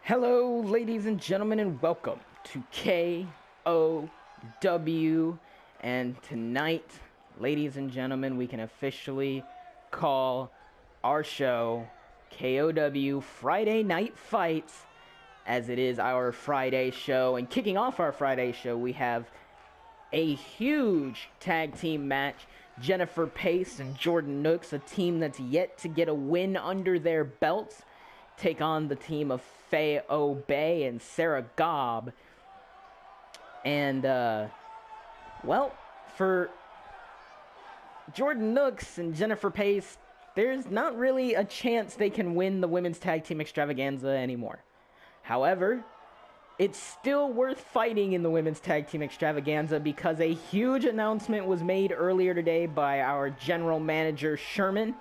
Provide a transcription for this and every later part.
Hello, ladies and gentlemen, and welcome to K.O.W. And tonight, ladies and gentlemen, we can officially call our show K.O.W. Friday Night Fights, as it is our Friday show. And kicking off our Friday show, we have a huge tag team match. Jennifer Pace and Jordan Nooks, a team that's yet to get a win under their belts, take on the team of Faye Obey and Sara Gobb. And, well, for Jordan Nooks and Jennifer Pace, there's not really a chance they can win the Women's Tag Team Extravaganza anymore. However, it's still worth fighting in the Women's Tag Team Extravaganza because a huge announcement was made earlier today by our general manager, Sherman,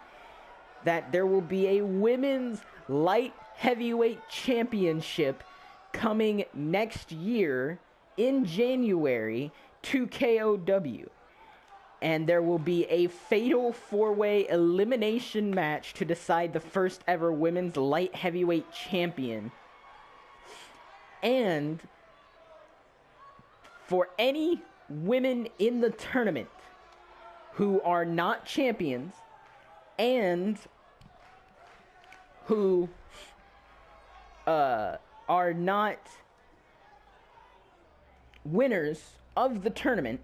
that there will be a Women's Light Heavyweight Championship coming next year in January to K.O.W. And there will be a fatal four-way elimination match to decide the first ever Women's Light Heavyweight Champion. And for any women in the tournament who are not champions and who are not winners of the tournament,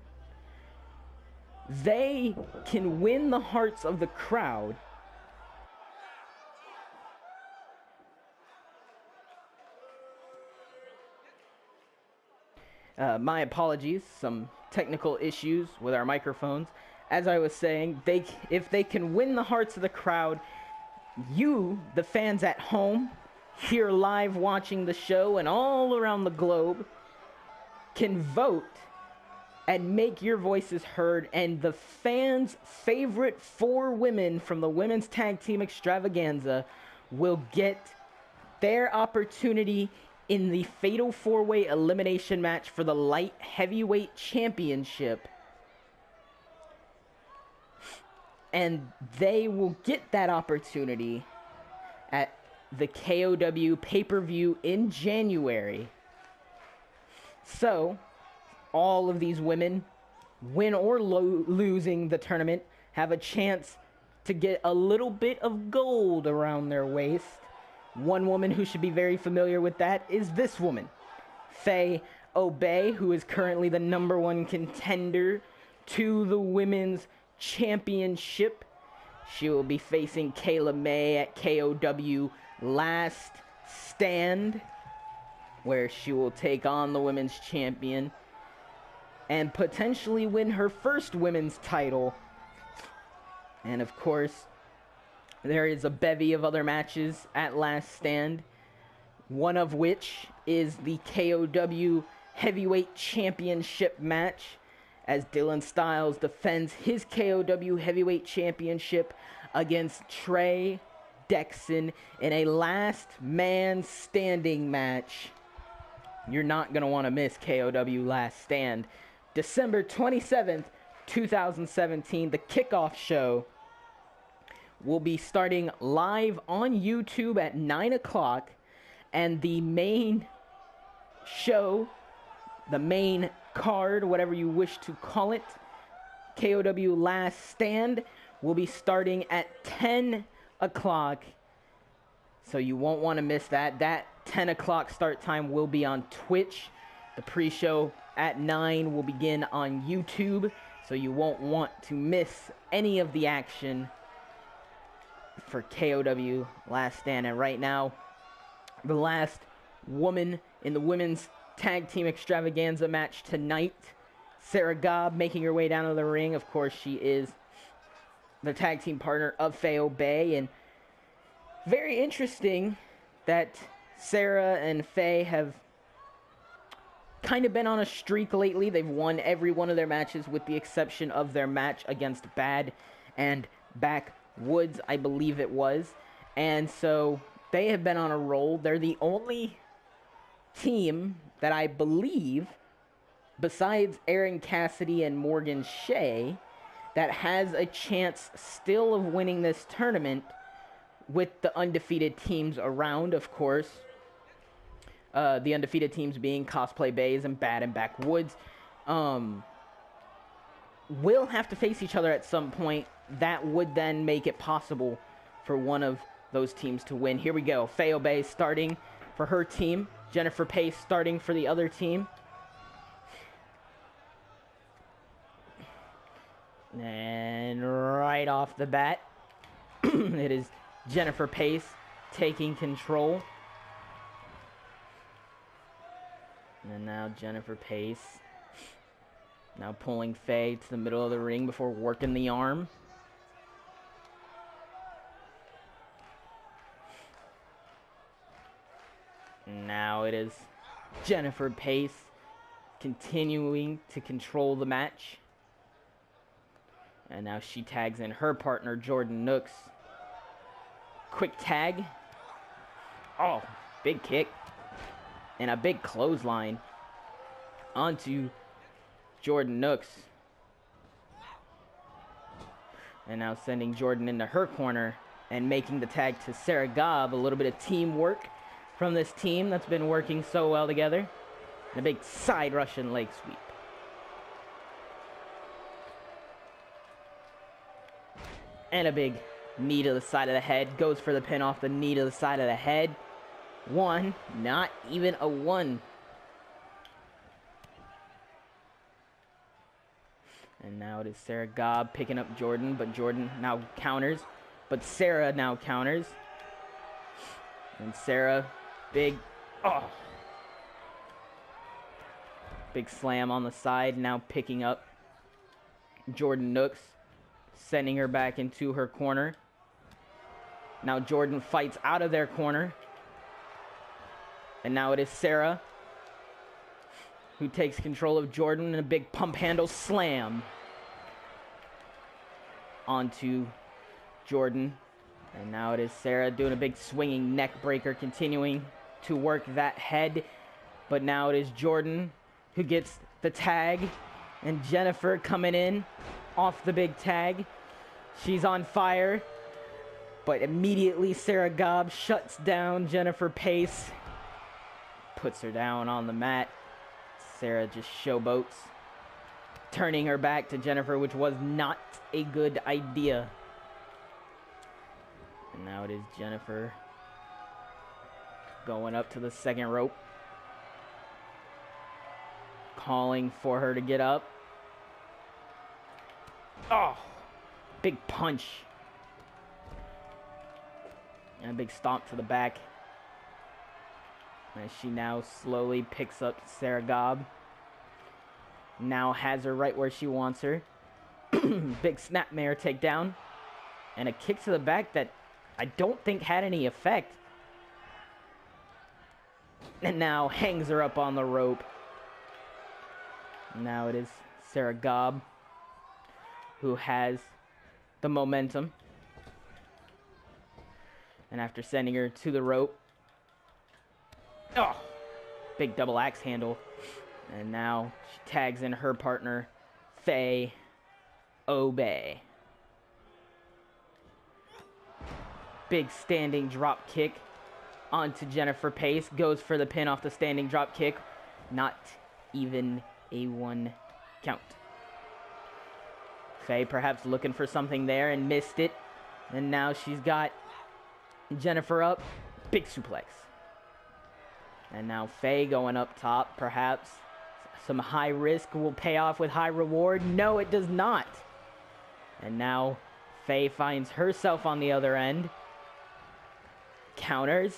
they can win the hearts of the crowd my apologies, some technical issues with our microphones. As I was saying, if they can win the hearts of the crowd, you, the fans at home, here live watching the show and all around the globe, can vote and make your voices heard, and the fans' favorite four women from the Women's Tag Team Extravaganza will get their opportunity in the fatal four-way elimination match for the Light Heavyweight Championship. And they will get that opportunity at the K.O.W. pay-per-view in January. So, all of these women, win or losing the tournament, have a chance to get a little bit of gold around their waist. One woman who should be very familiar with that is this woman, Faye Obey, who is currently the #1 contender to the Women's Championship. She will be facing Kayla May at K.O.W. Last Stand, where she will take on the Women's Champion and potentially win her first women's title. And of course, there is a bevy of other matches at Last Stand, one of which is the K.O.W. Heavyweight Championship match, as Dylan Styles defends his K.O.W. Heavyweight Championship against Trey, Deckson in a last man standing match. You're not going to want to miss K.O.W. Last Stand. December 27th, 2017, the kickoff show will be starting live on YouTube at 9 o'clock, and the main show, the main card, whatever you wish to call it, K.O.W. Last Stand, will be starting at 10 o'clock, so you won't want to miss that. That 10 o'clock start time will be on Twitch. The pre-show at 9 will begin on YouTube, so you won't want to miss any of the action for K.O.W. Last Stand. And right now, the last woman in the Women's Tag Team Extravaganza match tonight, Sara Gobb, making her way down to the ring. Of course, she is the tag team partner of Faye Obey, and very interesting that Sara and Faye have kind of been on a streak lately. They've won every one of their matches with the exception of their match against Bad and Backwoods, I believe it was. And so they have been on a roll. They're the only team that I believe, besides Aaron Cassidy and Morgan Shea, that has a chance still of winning this tournament with the undefeated teams around, of course. The undefeated teams being Cosplay Bays and Bad and Backwoods. Will have to face each other at some point. That would then make it possible for one of those teams to win. Here we go. Faye Obey starting for her team. Jennifer Pace starting for the other team. And right off the bat, it is Jennifer Pace taking control. And now Jennifer Pace now pulling Faye to the middle of the ring before working the arm. Now it is Jennifer Pace continuing to control the match. And now she tags in her partner, Jordan Nooks. Quick tag. Oh, big kick. And a big clothesline onto Jordan Nooks. And now sending Jordan into her corner and making the tag to Sara Gobb. A little bit of teamwork from this team that's been working so well together. And a big side Russian leg sweep. And a big knee to the side of the head. Goes for the pin off the knee to the side of the head. One, not even a one. And now it is Sara Gobb picking up Jordan, but Jordan now counters. But Sara now counters. And Sara, big slam on the side, now picking up Jordan Nooks, sending her back into her corner. Now Jordan fights out of their corner. And now it is Sara who takes control of Jordan, and a big pump handle slam onto Jordan. And now it is Sara doing a big swinging neck breaker, continuing to work that head. But now it is Jordan who gets the tag, and Jennifer coming in off the big tag. She's on fire, but immediately Sara Gobb shuts down Jennifer Pace, puts her down on the mat. Sara just showboats, turning her back to Jennifer, which was not a good idea. And now it is Jennifer going up to the second rope, calling for her to get up. Oh, big punch. And a big stomp to the back. As she now slowly picks up Sara Gobb. Now has her right where she wants her. Big snapmare takedown. And a kick to the back that I don't think had any effect. And now hangs her up on the rope. Now it is Sara Gobb who has the momentum. And after sending her to the rope, oh, big double axe handle. And now she tags in her partner, Faye Obey. Big standing drop kick onto Jennifer Pace. Goes for the pin off the standing drop kick. Not even a one count. Faye perhaps looking for something there and missed it. And now she's got Jennifer up. Big suplex. And now Faye going up top, perhaps. Some high risk will pay off with high reward. No, it does not. And now Faye finds herself on the other end. Counters.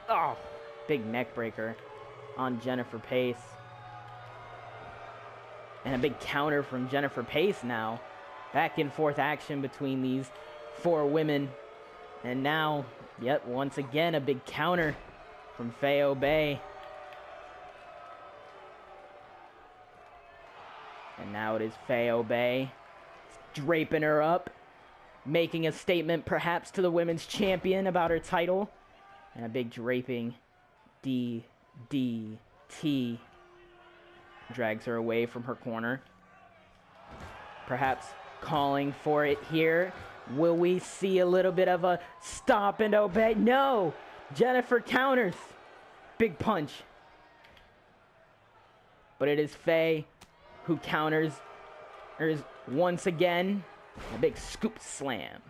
Oh, big neck breaker on Jennifer Pace. And a big counter from Jennifer Pace now. Back and forth action between these four women. And now, yep, once again, a big counter from Faye Obey. And now it is Faye Obey draping her up, making a statement perhaps to the women's champion about her title. And a big draping DDT drags her away from her corner. Perhaps calling for it here. Will we see a little bit of a stop and obey? No! Jennifer counters. Big punch. But it is Faye who counters once again. A big scoop slam.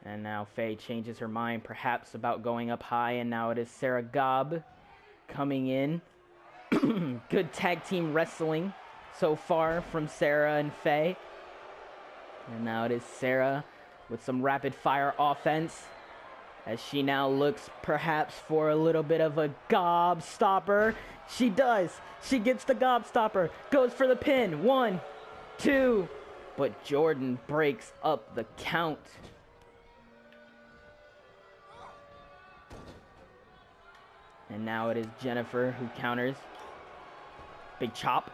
And now Faye changes her mind, perhaps about going up high, and now it is Sara Gobb coming in. Good tag team wrestling so far from Sara and Faye. And now it is Sara with some rapid fire offense, as she now looks perhaps for a little bit of a gobb stopper. She does. She gets the gobb stopper. Goes for the pin. 1, 2. But Jordan breaks up the count. And now it is Jennifer who counters. Big chop.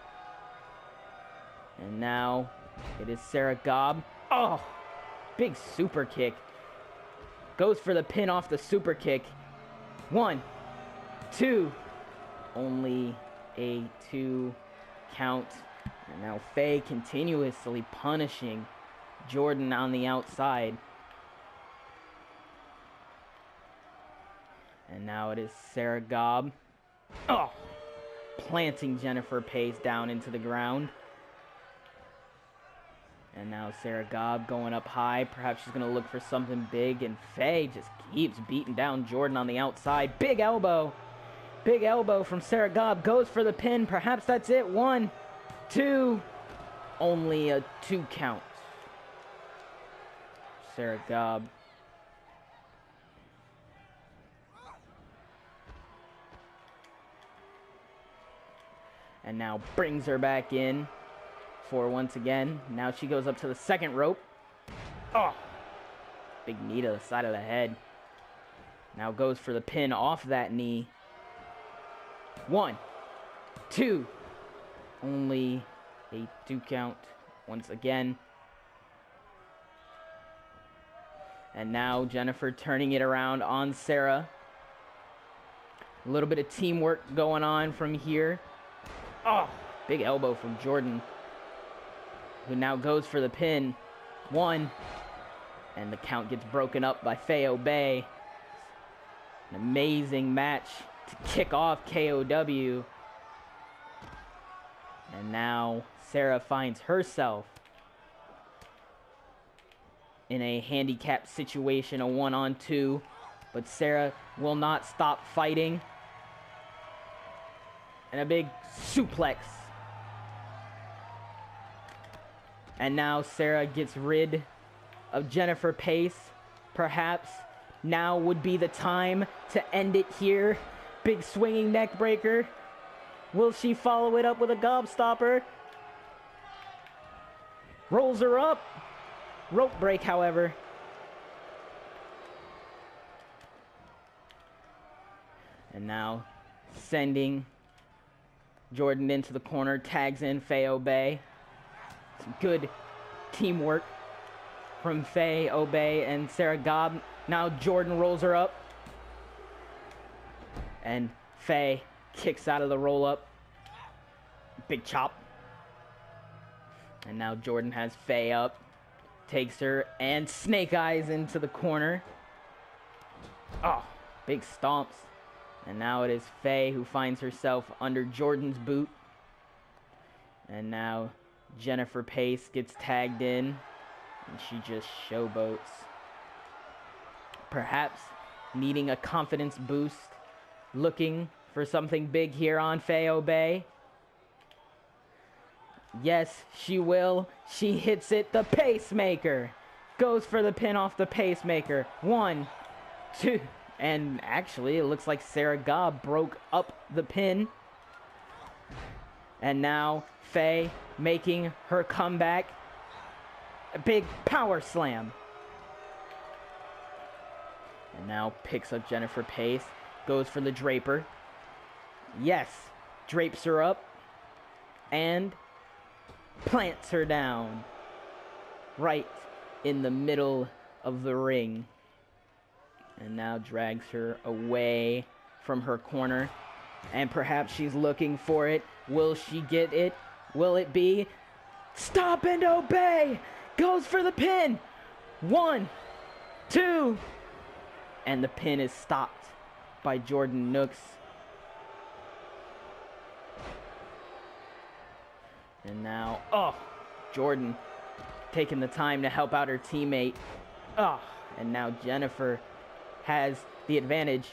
And now it is Sara Gobb. Oh! Big super kick. Goes for the pin off the super kick. 1, 2. Only a 2 count. And now Faye continuously punishing Jordan on the outside. And now it is Sara Gobb. Oh! Planting Jennifer Pace down into the ground. And now Sara Gobb going up high. Perhaps she's going to look for something big. And Faye just keeps beating down Jordan on the outside. Big elbow. Big elbow from Sara Gobb. Goes for the pin. Perhaps that's it. 1, 2. Only a 2 count. Sara Gobb. And now brings her back in for once again. Now she goes up to the second rope. Oh! Big knee to the side of the head. Now goes for the pin off that knee. 1, 2. Only a 2 count once again. And now Jennifer turning it around on Sara. A little bit of teamwork going on from here. Oh, big elbow from Jordan, who now goes for the pin. 1. And the count gets broken up by Faye Obey. An amazing match to kick off K.O.W. And now Sara finds herself in a handicap situation, a 1-on-2. But Sara will not stop fighting. And a big suplex. And now Sara gets rid of Jennifer Pace. Perhaps now would be the time to end it here. Big swinging neck breaker. Will she follow it up with a gobstopper? Rolls her up. Rope break, however. And now sending Jordan into the corner, tags in Faye Obey. Some good teamwork from Faye Obey and Sara Gobb. Now Jordan rolls her up. And Faye kicks out of the roll-up. Big chop. And now Jordan has Faye up. Takes her and snake eyes into the corner. Oh, big stomps. And now it is Faye who finds herself under Jordan's boot. And now Jennifer Pace gets tagged in. And she just showboats. Perhaps needing a confidence boost. Looking for something big here on Faye Obey. Yes, she will. She hits it. The pacemaker. Goes for the pin off the pacemaker. 1, 2... And actually, it looks like Sara Gobb broke up the pin. And now Faye making her comeback. A big power slam. And now picks up Jennifer Pace. Goes for the Draper. Yes. Drapes her up. And plants her down. Right in the middle of the ring. And now drags her away from her corner. And perhaps she's looking for it. Will she get it? Will it be? Stop and obey! Goes for the pin! 1, 2. And the pin is stopped by Jordan Nooks. And now, Jordan taking the time to help out her teammate. And now Jennifer has the advantage.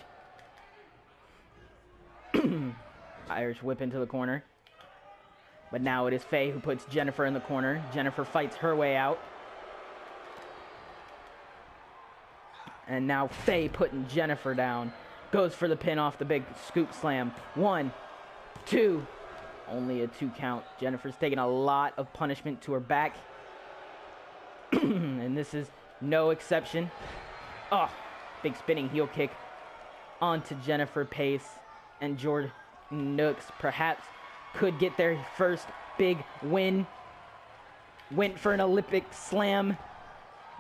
Irish whip into the corner. But now it is Faye who puts Jennifer in the corner. Jennifer fights her way out. And now Faye putting Jennifer down. Goes for the pin off the big scoop slam. 1, 2. Only a 2 count. Jennifer's taking a lot of punishment to her back. And this is no exception. Big spinning heel kick onto Jennifer Pace. And Jordan Nooks perhaps could get their first big win. Went for an Olympic slam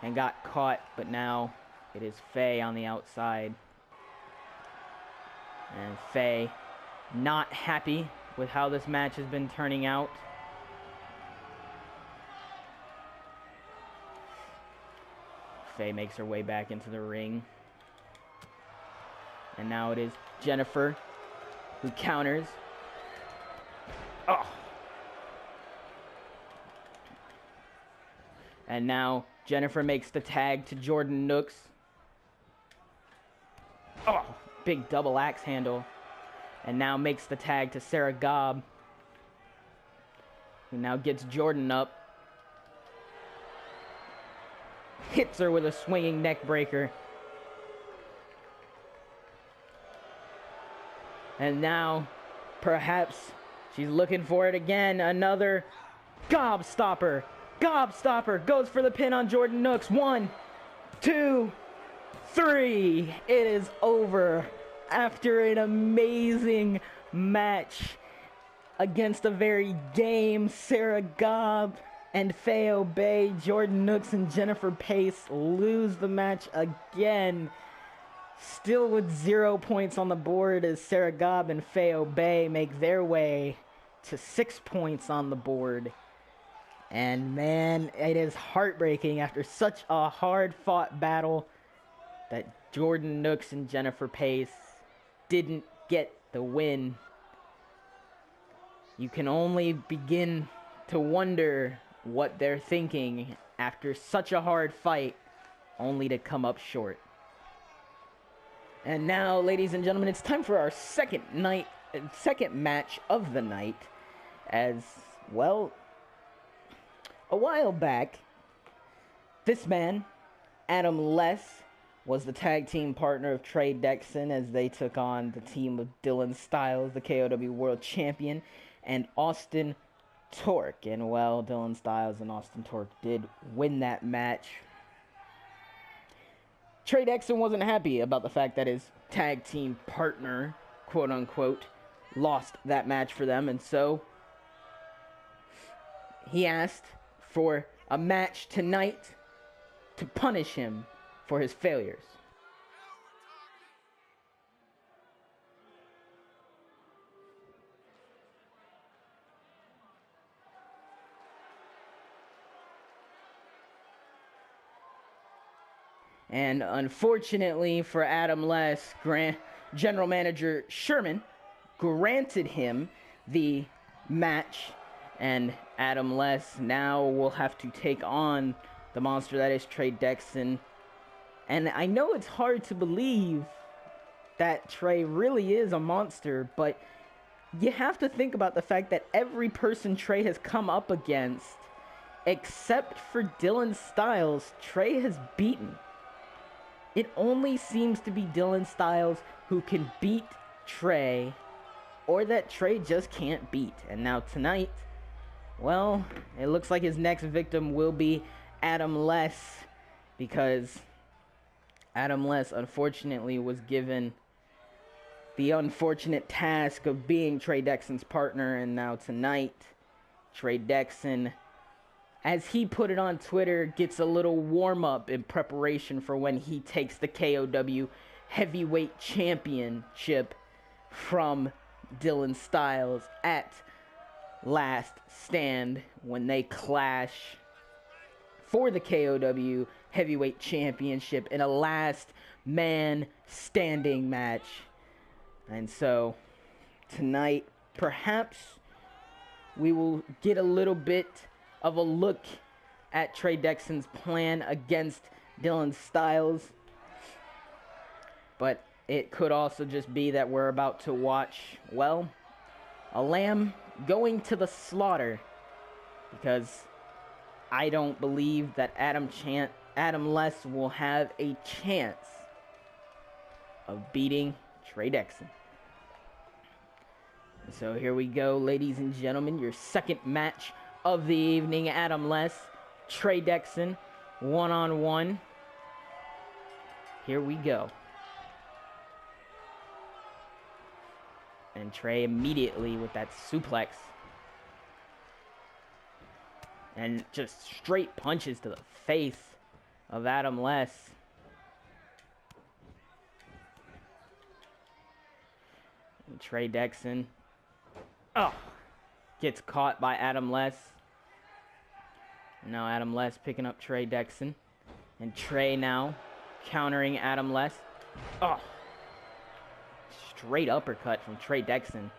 and got caught. But now it is Faye on the outside. And Faye not happy with how this match has been turning out. Faye makes her way back into the ring. And now it is Jennifer who counters. And now Jennifer makes the tag to Jordan Nooks. Big double axe handle. And now makes the tag to Sara Gobb. Who now gets Jordan up. Hits her with a swinging neck breaker. And now, perhaps, she's looking for it again. Another gobb stopper. Gobb stopper goes for the pin on Jordan Nooks. 1, 2, 3. It is over after an amazing match against a very game Sara Gobb and Faye Obey. Jordan Nooks and Jennifer Pace lose the match again. Still with 0 points on the board as Sara Gobb and Faye Obey make their way to 6 points on the board. And man, it is heartbreaking after such a hard-fought battle that Jordan Nooks and Jennifer Pace didn't get the win. You can only begin to wonder what they're thinking after such a hard fight, only to come up short. And now, ladies and gentlemen, it's time for our second match of the night. As well, a while back, this man, Adam Less, was the tag team partner of Trey Deckson as they took on the team of Dylan Styles, the K.O.W. World Champion, and Austin Torque. And well, Dylan Styles and Austin Torque did win that match. Trey Deckson wasn't happy about the fact that his tag team partner, quote unquote, lost that match for them, and so he asked for a match tonight to punish him for his failures. And unfortunately for Adam Less, General Manager Sherman granted him the match, and Adam Less now will have to take on the monster that is Trey Deckson. And I know it's hard to believe that Trey really is a monster, but you have to think about the fact that every person Trey has come up against, except for Dylan Styles, Trey has beaten. It only seems to be Dylan Styles who can beat Trey, or that Trey just can't beat. And now tonight, well, it looks like his next victim will be Adam Less, because Adam Less unfortunately was given the unfortunate task of being Trey Deckson's partner. And now tonight, Trey Deckson, as he put it on Twitter, gets a little warm-up in preparation for when he takes the K.O.W. Heavyweight Championship from Dylan Styles at Last Stand, when they clash for the K.O.W. Heavyweight Championship in a last man standing match. And so tonight, perhaps we will get a little bit of a look at Trey Deckson's plan against Dylan Styles. But it could also just be that we're about to watch, well, a lamb going to the slaughter. Because I don't believe that Adam Less will have a chance of beating Trey Deckson. So here we go, ladies and gentlemen, your second match of the evening. Adam Less, Trey Deckson, one-on-one. Here we go. And Trey immediately with that suplex. And just straight punches to the face of Adam Less. And Trey Deckson gets caught by Adam Less. Now Adam Less picking up Trey Deckson. And Trey now countering Adam Less. Straight uppercut from Trey Deckson.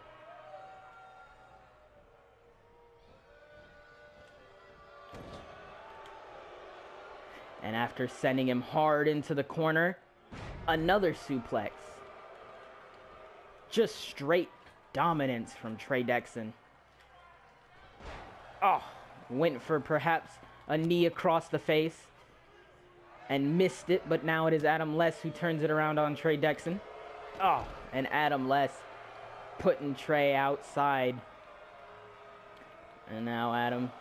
And after sending him hard into the corner, another suplex. Just straight dominance from Trey Deckson. Went for perhaps a knee across the face and missed it, but now it is Adam Less who turns it around on Trey Deckson. And Adam Less putting Trey outside. And now Adam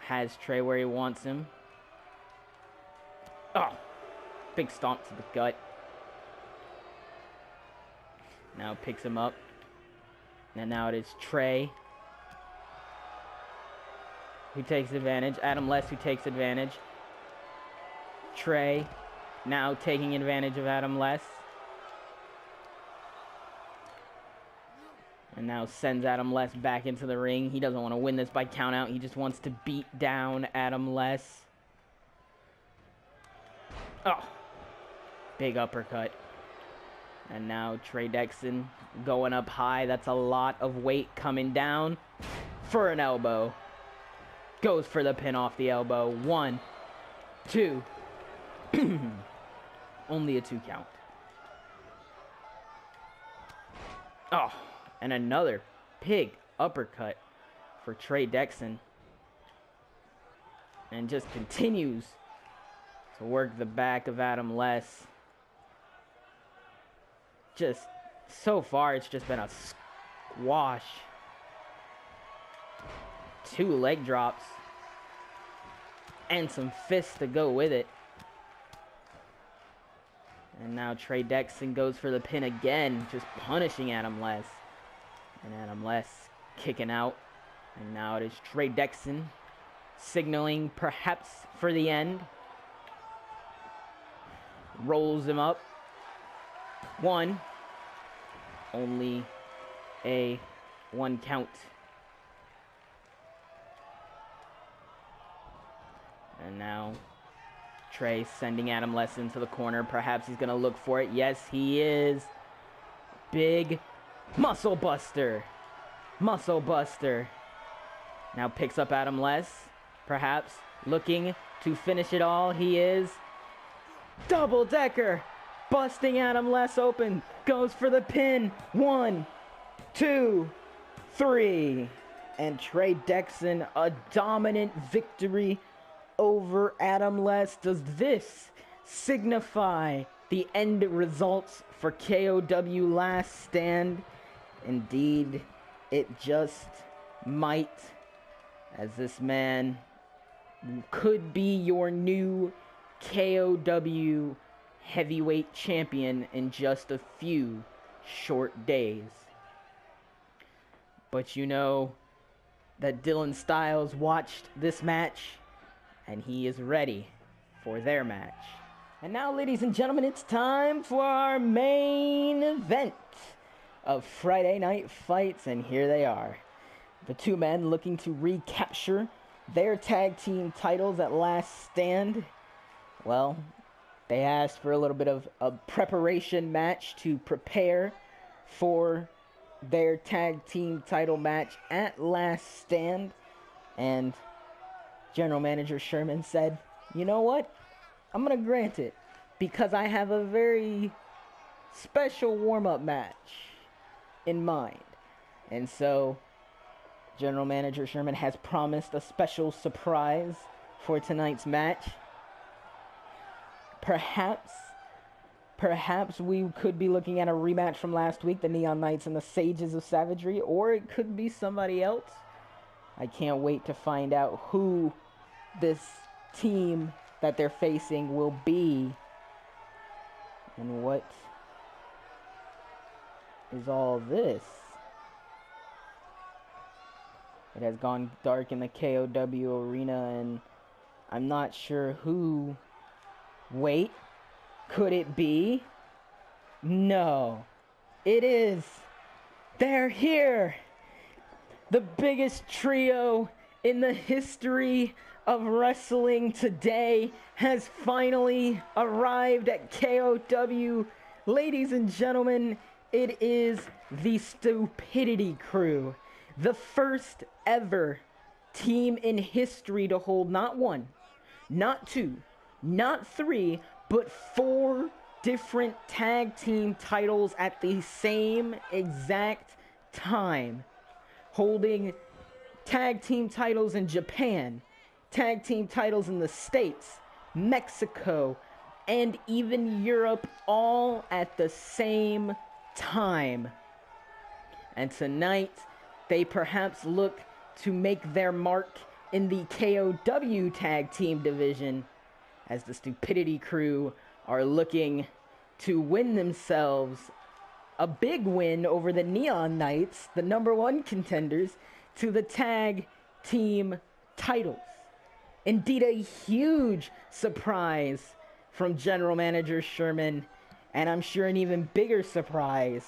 has Trey where he wants him. Big stomp to the gut. Now picks him up. And now it is Trey who takes advantage. Adam Less who takes advantage. Trey now taking advantage of Adam Less. And now sends Adam Less back into the ring. He doesn't want to win this by count out. He just wants to beat down Adam Less. Big uppercut. And now Trey Deckson going up high. That's a lot of weight coming down for an elbow. Goes for the pin off the elbow. 1, 2. Only a 2 count. And another big uppercut for Trey Deckson. And just continues to work the back of Adam Less. Just, so far, it's just been a squash. 2 leg drops. And some fists to go with it. And now Trey Deckson goes for the pin again, just punishing Adam Less. And Adam Less kicking out. And now it is Trey Deckson signaling perhaps for the end. Rolls him up. 1. Only a 1 count. And now Trey sending Adam Less into the corner. Perhaps he's going to look for it. Yes, he is. Big muscle buster. Muscle buster. Now picks up Adam Less. Perhaps looking to finish it all. He is. Double decker. Busting Adam Less open. Goes for the pin. 1, 2, 3. And Trey Deckson, a dominant victory over Adam Less. Does this signify the end results for K.O.W. Last Stand? Indeed, it just might, as this man could be your new K.O.W. heavyweight champion in just a few short days. But you know that Dylan Styles watched this match, and he is ready for their match. And now, ladies and gentlemen, it's time for our main event of Friday Night Fights, and here they are. The 2 men looking to recapture their tag team titles at Last Stand. Well, They asked for a little bit of a preparation match to prepare for their tag team title match at Last Stand. And General Manager Sherman said, you know what? I'm going to grant it because I have a very special warm-up match in mind. And so General Manager Sherman has promised a special surprise for tonight's match. Perhaps we could be looking at a rematch from last week, the Neon Knights and the Sages of Savagery, or it could be somebody else. I can't wait to find out who this team that they're facing will be and what is all this. It has gone dark in the K.O.W. arena, and I'm not sure who. Wait, could it be? No, it is. They're here. The biggest trio in the history of wrestling today has finally arrived at K.O.W. Ladies and gentlemen, it is the Stupidity Crew. The first ever team in history to hold not one, not two, not three, but 4 different tag team titles at the same exact time. Holding tag team titles in Japan, tag team titles in the States, Mexico, and even Europe, all at the same time. And tonight, they perhaps look to make their mark in the K.O.W. tag team division, as the Stupidity Crew are looking to win themselves a big win over the Neon Knights, the #1 contenders, to the tag team titles. Indeed, a huge surprise from General Manager Sherman, and I'm sure an even bigger surprise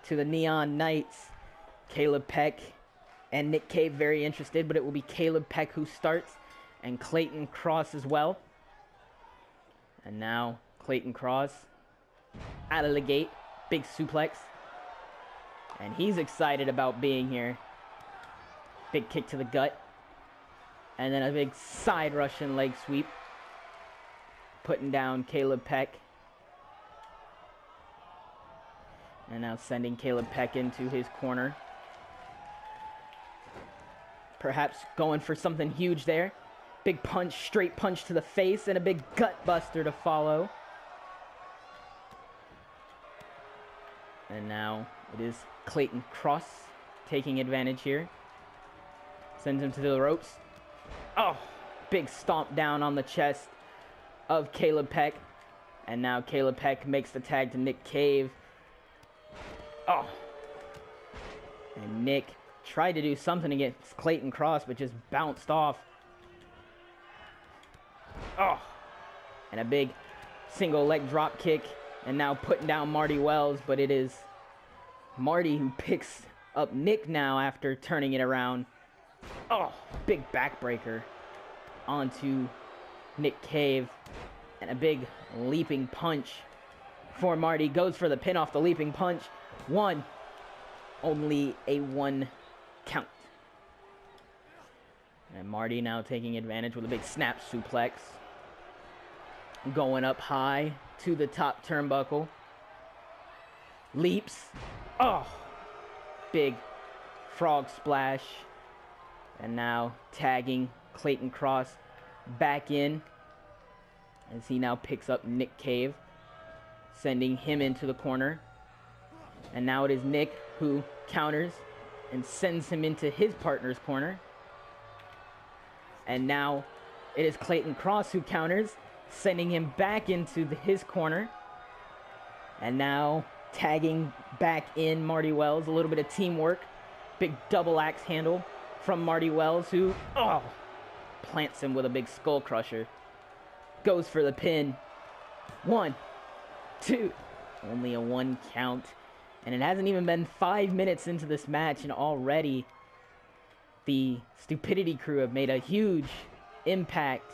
to the Neon Knights. Caleb Peck and Nick Cave very interested, but it will be Caleb Peck who starts, and Clayton Cross as well. And now Clayton Cross out of the gate, big suplex, and he's excited about being here. Big kick to the gut, and then a big side Russian leg sweep, putting down Caleb Peck. And now sending Caleb Peck into his corner. Perhaps going for something huge there. Big punch, straight punch to the face, and a big gut buster to follow. And now it is Clayton Cross taking advantage here. Sends him to the ropes. Oh, big stomp down on the chest of Caleb Peck. And now Caleb Peck makes the tag to Nick Cave. Oh. And Nick tried to do something against Clayton Cross, but just bounced off. Oh, and a big single leg drop kick, and now putting down Marty Wells, but it is Marty who picks up Nick now after turning it around. Oh, big backbreaker onto Nick Cave, and a big leaping punch for Marty. Goes for the pin off the leaping punch. Only a 1 count. And Marty now taking advantage with a big snap suplex. Going up high to the top turnbuckle. Leaps. Oh! Big frog splash. And now tagging Clayton Cross back in, as he now picks up Nick Cave, sending him into the corner. And now it is Nick who counters and sends him into his partner's corner. And now it is Clayton Cross who counters, sending him back into his corner. And now tagging back in Marty Wells. A little bit of teamwork. Big double axe handle from Marty Wells, who plants him with a big skull crusher. Goes for the pin. 1, 2. Only a 1 count. And it hasn't even been 5 minutes into this match, and already the Stupidity Crew have made a huge impact.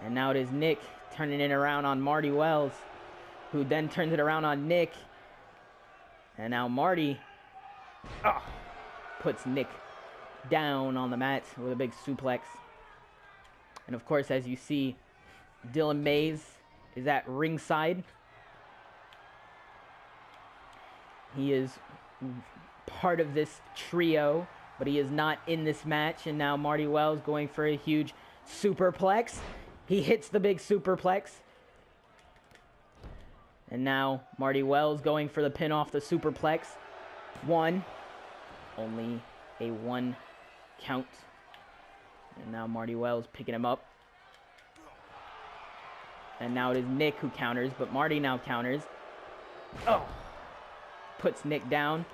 And now it is Nick turning it around on Marty Wells, who then turns it around on Nick. And now Marty puts Nick down on the mat with a big suplex. And of course, as you see, Dylan Mays is at ringside. He is part of this trio, but he is not in this match. And now Marty Wells going for a huge superplex. He hits the big superplex. And now Marty Wells going for the pin off the superplex. One. Only a 1 count. And now Marty Wells picking him up. And now it is Nick who counters, but Marty now counters. Puts Nick down.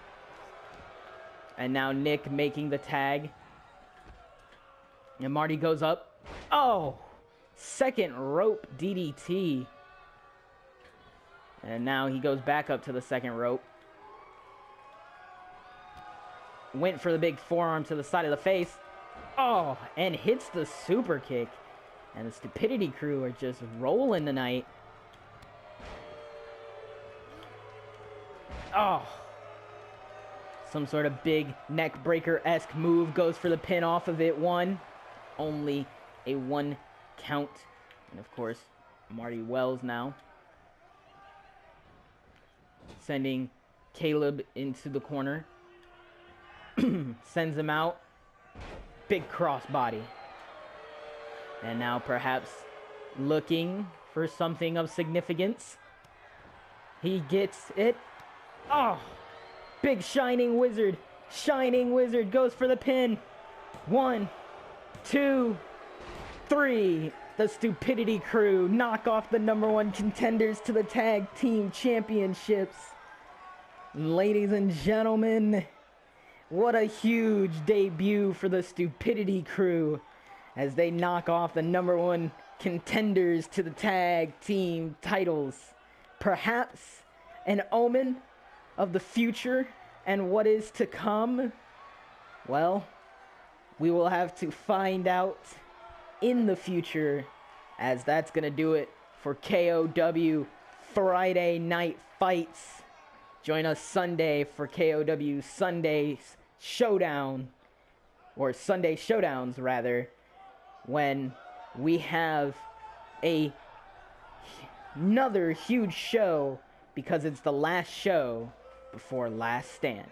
And now Nick making the tag. And Marty goes up. Second rope DDT. And now he goes back up to the second rope. Went for the big forearm to the side of the face. And hits the super kick. And the Stupidity crew are just rolling tonight. Some sort of big neck breaker-esque move. Goes for the pin off of it. One. Only a 1 count. And of course, Marty Wells now sending Caleb into the corner. Sends him out. Big crossbody. And now perhaps looking for something of significance. He gets it. Big Shining Wizard. Shining Wizard goes for the pin. 1, 2, 3. The Stupidity crew knock off the #1 contenders to the tag team championships. Ladies and gentlemen, what a huge debut for the Stupidity crew as they knock off the #1 contenders to the tag team titles. Perhaps an omen of the future and what is to come? Well, we will have to find out in the future, as that's going to do it for K.O.W. Friday Night Fights. Join us Sunday for K.O.W. Sunday Showdown, or Sunday Showdowns rather, when we have another huge show, because it's the last show before Last Stand.